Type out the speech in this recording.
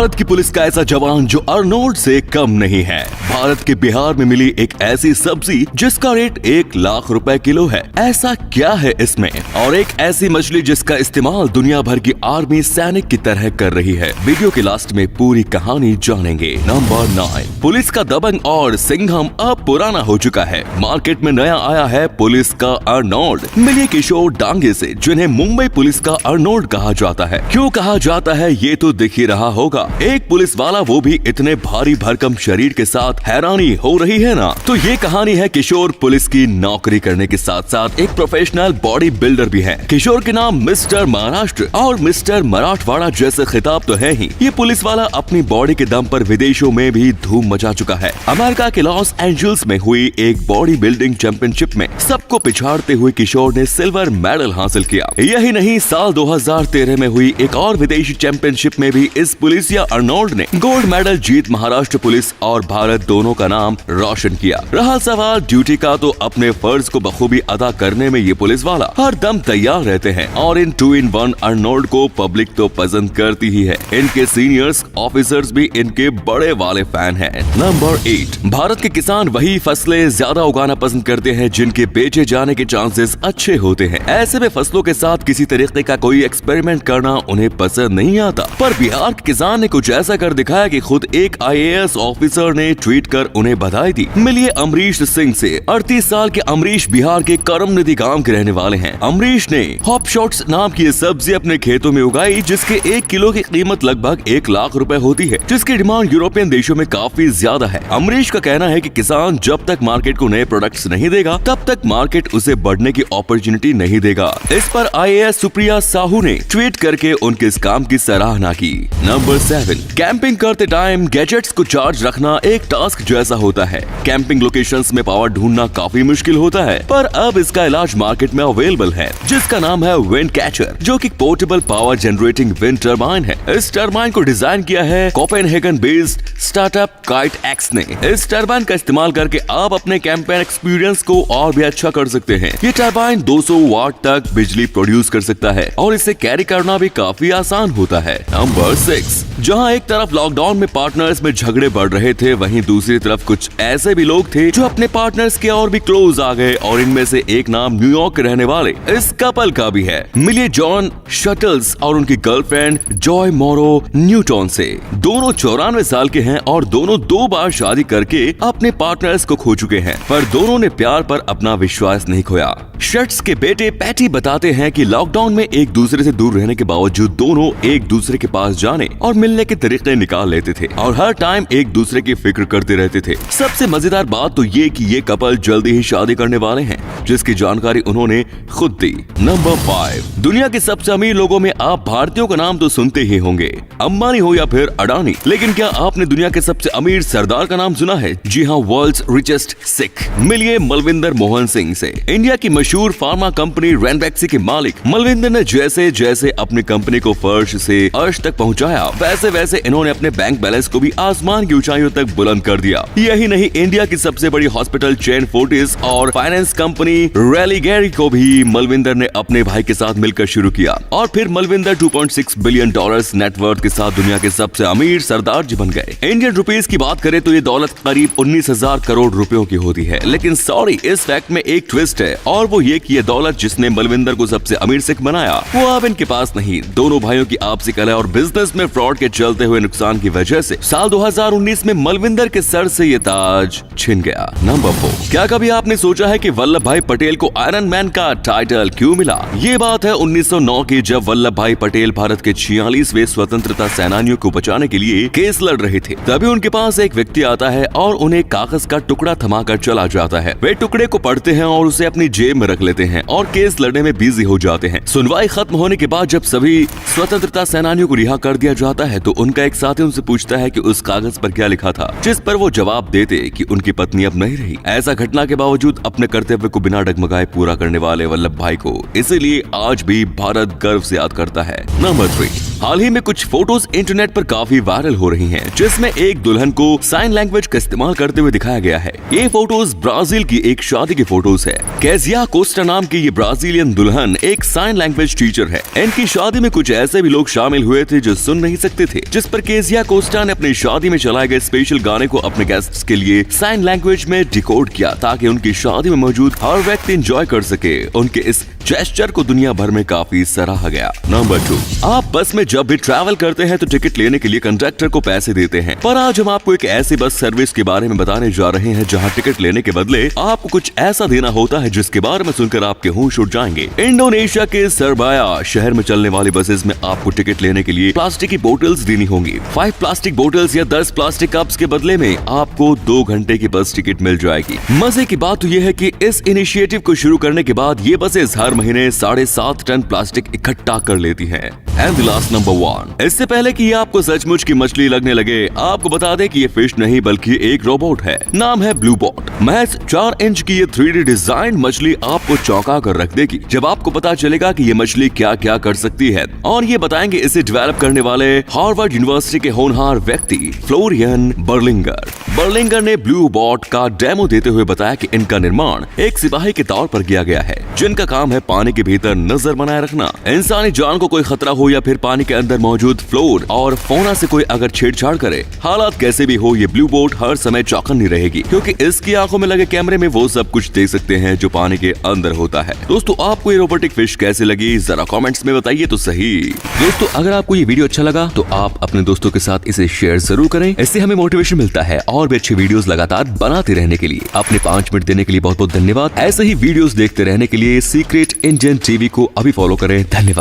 भारत की पुलिस का ऐसा जवान जो अर्नोल्ड से कम नहीं है। भारत के बिहार में मिली एक ऐसी सब्जी जिसका रेट 1 लाख रुपए किलो है। ऐसा क्या है इसमें? और एक ऐसी मछली जिसका इस्तेमाल दुनिया भर की आर्मी सैनिक की तरह कर रही है। वीडियो के लास्ट में पूरी कहानी जानेंगे। नंबर 9, पुलिस का दबंग और सिंघम अब पुराना हो चुका है। मार्केट में नया आया है पुलिस का अर्नोल्ड। मिलिए किशोर डांगे से, जिन्हें मुंबई पुलिस का अर्नोल्ड कहा जाता है। क्यों कहा जाता है ये तो दिख ही रहा होगा। एक पुलिस वाला, वो भी इतने भारी भरकम शरीर के साथ। हैरानी हो रही है ना? तो ये कहानी है किशोर पुलिस की नौकरी करने के साथ साथ एक प्रोफेशनल बॉडी बिल्डर भी है। किशोर के नाम मिस्टर महाराष्ट्र और मिस्टर मराठवाड़ा जैसे खिताब तो है ही। ये पुलिस वाला अपनी बॉडी के दम पर विदेशों में भी धूम मचा चुका है। अमेरिका के लॉस एंजल्स में हुई एक बॉडी बिल्डिंग चैंपियनशिप में सबको पिछाड़ते हुए किशोर ने सिल्वर मेडल हासिल किया। यही नहीं, साल 2013 में हुई एक और विदेशी चैंपियनशिप में भी इस पुलिसिया अर्नोल्ड ने गोल्ड मेडल जीत महाराष्ट्र पुलिस और भारत दोनों का नाम रोशन किया। रहा सवाल ड्यूटी का, तो अपने फर्ज को बखूबी अदा करने में ये पुलिस वाला हर दम तैयार रहते हैं और इन 2-in-1 अर्नोल्ड को पब्लिक तो पसंद करती ही है। इनके सीनियर्स ऑफिसर्स भी इनके बड़े वाले फैन हैं। नंबर 8, भारत के किसान वही फसलें ज्यादा उगाना पसंद करते हैं जिनके बेचे जाने के चांसेस अच्छे होते हैं। ऐसे में फसलों के साथ किसी तरीके का कोई एक्सपेरिमेंट करना उन्हें पसंद नहीं आता। पर बिहार के किसान ने कुछ ऐसा कर दिखाया कि खुद एक IAS ऑफिसर ने ट्वीट कर उन्हें बधाई दी। मिलिए अमरीश सिंह से। 38 साल के अमरीश बिहार के करमनिधि गांव के रहने वाले हैं। अमरीश ने हॉप शॉट्स नाम की सब्जी अपने खेतों में उगाई, जिसके 1 किलो की कीमत लगभग 1 लाख रुपए होती है, जिसकी डिमांड यूरोपियन देशों में काफी ज्यादा है। अमरीश का कहना है कि किसान जब तक मार्केट को नए प्रोडक्ट्स नहीं देगा तब तक मार्केट उसे बढ़ने की अपॉर्चुनिटी नहीं देगा। इस पर IAS सुप्रिया साहू ने ट्वीट करके उनके इस काम की सराहना की। नंबर 7, कैंपिंग करते टाइम गैजेट्स को चार्ज रखना एक टास्क जैसा होता है। कैंपिंग लोकेशंस में पावर ढूंढना काफी मुश्किल होता है, पर अब इसका इलाज मार्केट में अवेलेबल है, जिसका नाम है विंड कैचर, जो कि portable power generating wind turbine है। इस टर्बाइन को डिजाइन किया है कोपेनहेगन बेस्ड स्टार्टअप काइटएक्स ने। इस टर्बाइन का इस्तेमाल करके आप अपने कैंपेन एक्सपीरियंस को और भी अच्छा कर सकते हैं। ये टर्बाइन 200 वाट तक बिजली प्रोड्यूस कर सकता है और इसे कैरी करना भी काफी आसान होता है। नंबर 6, जहां एक तरफ लॉकडाउन में पार्टनर्स में झगड़े बढ़ रहे थे, वहीं दूसरी तरफ कुछ ऐसे भी लोग थे जो अपने पार्टनर्स के और भी क्लोज आ गए, और इनमें से एक नाम न्यूयॉर्क के रहने वाले इस कपल का भी है। मिलिए जॉन शटल्स और उनकी गर्लफ्रेंड जॉय मोरो न्यूटन से। दोनों 94 साल के हैं और दोनों 2 बार शादी करके अपने पार्टनर्स को खो चुके हैं, पर दोनों ने प्यार पर अपना विश्वास नहीं खोया। शट्स के बेटे पैटी बताते हैं कि लॉकडाउन में एक दूसरे से दूर रहने के बावजूद दोनों एक दूसरे के पास जाने और मिलने के तरीके निकाल लेते थे और हर टाइम एक दूसरे की फिक्र करते रहते थे। सबसे मजेदार बात तो ये कि ये कपल जल्दी ही शादी करने वाले हैं, जिसकी जानकारी उन्होंने खुद दी। नंबर 5, दुनिया के सबसे अमीर लोगों में आप भारतीयों का नाम तो सुनते ही होंगे, अंबानी हो या फिर अडानी, लेकिन क्या आपने दुनिया के सबसे अमीर सरदार का नाम सुना है? जी हाँ, वर्ल्ड्स रिचेस्ट सिख। मिलिए मलविंदर मोहन सिंह से। इंडिया की मशहूर फार्मा कंपनी रेनबैक्सी के मालिक मलविंदर ने जैसे जैसे अपनी कंपनी को फर्श से अर्श तक पहुंचाया, वैसे वैसे इन्होंने अपने बैंक बैलेंस को भी आसमान की ऊंचाइयों तक बुलंद कर दिया। यही नहीं, इंडिया की सबसे बड़ी हॉस्पिटल चेन फोर्टिस और फाइनेंस कंपनी रेलिगेरी को भी मलविंदर ने अपने भाई के साथ मिलकर शुरू किया, और फिर मलविंदर $2.6 बिलियन नेटवर्थ के साथ दुनिया के सबसे अमीर सरदार जी बन गए। इंडियन रुपीस की बात करें तो ये दौलत करीब 19,000 करोड़ रुपयों की होती है। लेकिन सॉरी, इस फैक्ट में एक ट्विस्ट है, और वो ये कि ये दौलत जिसने मलविंदर को सबसे अमीर सिख बनाया वो अब इनके पास नहीं। दोनों भाइयों की आपसी कलह और बिजनेस में फ्रॉड के चलते हुए नुकसान की वजह से साल 2019 में मलविंदर के सर से ये ताज छिन गया। नंबर 4, क्या कभी आपने सोचा है कि वल्लभ भाई पटेल को आयरन मैन का टाइटल क्यों मिला? ये बात है 1909 की, जब वल्लभ भाई पटेल भारत के 46वें स्वतंत्रता सेनानियों को बचाने के लिए केस लड़ रहे थे। तभी उनके पास एक व्यक्ति आता है और उन्हें कागज का टुकड़ा थमाकर चला जाता है। वे टुकड़े को पढ़ते हैं और उसे अपनी जेब में रख लेते हैं और केस लड़ने में बिजी हो जाते हैं। सुनवाई खत्म होने के बाद जब सभी स्वतंत्रता सेनानियों को रिहा कर दिया जाता है तो उनका एक साथी उनसे पूछता है कि उस कागज पर क्या लिखा था, जिस पर वो जवाब देते कि उनकी पत्नी अब नहीं रही। ऐसा घटना के बावजूद अपने कर्तव्य को बिना डगमगाए पूरा करने वाले वल्लभ भाई को इसीलिए आज भी भारत गर्व से याद करता है। नंबर 3, हाल ही में कुछ फोटोज इंटरनेट पर काफी वायरल हो रही हैं, जिसमें एक दुल्हन को साइन लैंग्वेज का इस्तेमाल करते हुए दिखाया गया है। ये फोटोज ब्राजील की एक शादी की फोटोज है। कैजिया कोस्टा नाम की ये ब्राजीलियन दुल्हन एक साइन लैंग्वेज टीचर है। इनकी शादी में कुछ ऐसे भी लोग शामिल हुए थे जो सुन नहीं सकते थे, जिस पर केजिया कोस्टा ने अपनी शादी में चलाए गए स्पेशल गाने को अपने गेस्ट्स के लिए साइन लैंग्वेज में डिकोड किया ताकि उनकी शादी में मौजूद हर व्यक्ति एंजॉय कर सके। उनके इस जेस्चर को दुनिया भर में काफी सराहा गया। नंबर 2, आप बस में जब भी ट्रैवल करते हैं तो टिकट लेने के लिए कंडक्टर को पैसे देते हैं, पर आज हम आपको एक ऐसी बस सर्विस के बारे में बताने जा रहे हैं जहां टिकट लेने के बदले आपको कुछ ऐसा देना होता है जिसके बारे में सुनकर आपके होश उड़ जाएंगे। इंडोनेशिया के सरबाया शहर में चलने वाली बसेस में आपको टिकट लेने के लिए प्लास्टिक की बोतल्स देनी होंगी। 5 प्लास्टिक बोतल्स या 10 प्लास्टिक कप्स के बदले में आपको 2 घंटे की बस टिकट मिल जाएगी। मजे की बात तो यह है कि इस इनिशिएटिव को शुरू करने के बाद ये बसेस हर महीने 7.5 टन प्लास्टिक इकट्ठा कर लेती हैं। एंड लास्ट नंबर 1, इससे पहले कि ये आपको सचमुच की मछली लगने लगे, आपको बता दें कि ये फिश नहीं बल्कि एक रोबोट है। नाम है ब्लू बॉट। महज 4 इंच की ये 3D डिजाइन मछली आपको चौंका कर रख देगी जब आपको पता चलेगा कि ये मछली क्या क्या कर सकती है। और ये बताएंगे इसे डेवलप करने वाले हार्वर्ड यूनिवर्सिटी के होनहार व्यक्ति फ्लोरियन बर्लिंगर ने ब्लू बॉट का डेमो देते हुए बताया कि इनका निर्माण एक सिपाही के तौर पर किया गया है, जिनका काम है पानी के भीतर नजर बनाए रखना। इंसानी जान को कोई खतरा हो या फिर पानी के अंदर मौजूद फ्लोर और फौना से कोई अगर छेड़छाड़ करे, हालात कैसे भी हो, ये ब्लू बोट हर समय चौकन्नी रहेगी क्योंकि इसकी आंखों में लगे कैमरे में वो सब कुछ देख सकते हैं जो पानी के अंदर होता है। दोस्तों, आपको ये रोबोटिक फिश कैसे लगी जरा कमेंट्स में बताइए तो सही। दोस्तों, अगर आपको ये वीडियो अच्छा लगा तो आप अपने दोस्तों के साथ इसे शेयर जरूर करें। इससे हमें मोटिवेशन मिलता है और भी अच्छी वीडियोस लगातार बनाते रहने के लिए। अपने 5 मिनट देने के लिए बहुत बहुत धन्यवाद। ऐसे ही वीडियोस देखते रहने के लिए सीक्रेट इंडियन टीवी को अभी फॉलो करें। धन्यवाद।